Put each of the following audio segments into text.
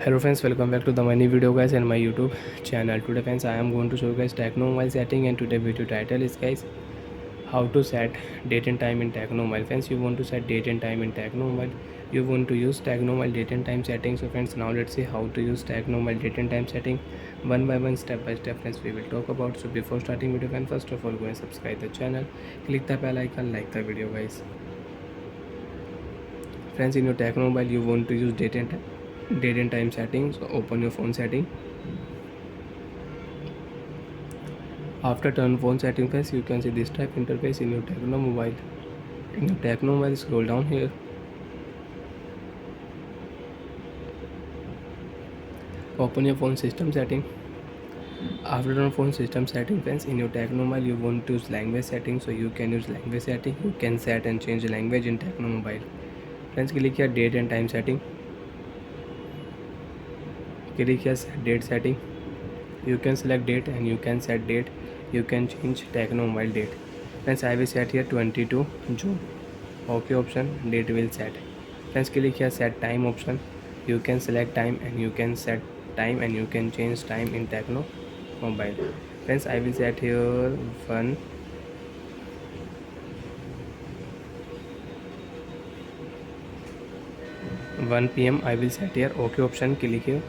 Hello friends, welcome back to the mini video guys and my YouTube channel. Today friends, I am going to show you guys Tecno mobile setting, and today video title is guys how to set date and time in Tecno mobile. Friends, you want to set date and time in Tecno mobile, you want to use Tecno mobile date and time setting. So friends, now let's see how to use Tecno mobile date and time setting one by one, step by step. Friends, we will talk about. So before starting video, friends, first of all go and subscribe the channel, click the bell icon, like the video guys. Friends, in your Tecno mobile you want to use date and time settings. So open your phone setting. After turn phone setting, friends, you can see this type interface in your Tecno mobile. In your Tecno mobile, scroll down here. Open your phone system setting. After turn phone system setting, friends, in your Tecno mobile you want to use language setting, so you can use language setting. You can set and change language in Tecno mobile. Friends, click here date and time setting. Click here set date setting. You can select date and you can set date. You can change Tecno mobile date. Friends, I will set here 22 June. OK option, date will set. Friends, click here set time option. You can select time and you can set time and you can change time in Tecno mobile. Friends, I will set here 1 p.m. I will set here. OK option, click here.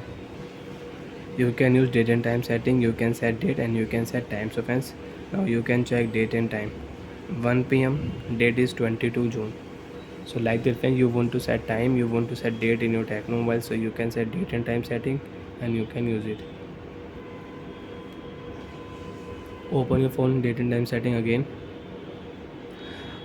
You can use date and time setting. You can set date and you can set time. So friends, now you can check date and time. 1 p.m. date is 22 June. So like that, when you want to set time, you want to set date in your Tecno mobile, so you can set date and time setting and you can use it. Open your phone date and time setting again.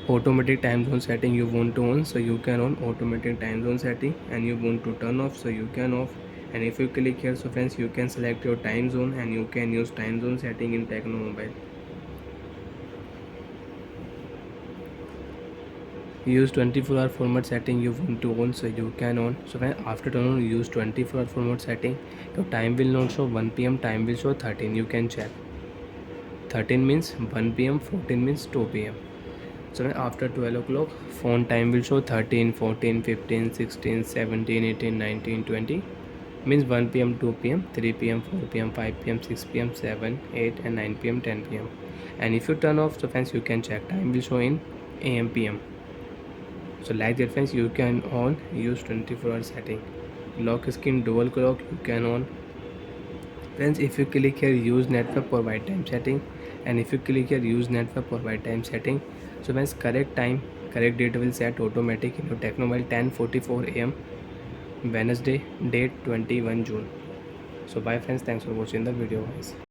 Automatic time zone setting you want to on, so you can on automatic time zone setting, and you want to turn off, so you can off. And if you click here, so friends, you can select your time zone and you can use time zone setting in Tecno mobile. Use 24-hour format setting you want to on, so you can on. So when after turn on, use 24-hour format setting, your time will not show 1 p.m, time will show 13. You can check 13 means 1 p.m, 14 means 2 p.m. So when after 12 o'clock, phone time will show 13, 14, 15, 16, 17, 18, 19, 20. Means 1 p.m, 2 p.m, 3 p.m, 4 p.m, 5 p.m, 6 p.m, 7, 8 and 9 p.m, 10 p.m. And if you turn off, so friends, you can check time will show in AM, PM. So like that, friends, you can on use 24-hour setting. Lock screen dual clock you can on. Friends, if you click here use network provide time setting, and if you click here use network provide time setting, so friends, correct date will set automatic in your Tecno mobile 10:44 am Wednesday, date 21 June. So bye friends, thanks for watching the video guys.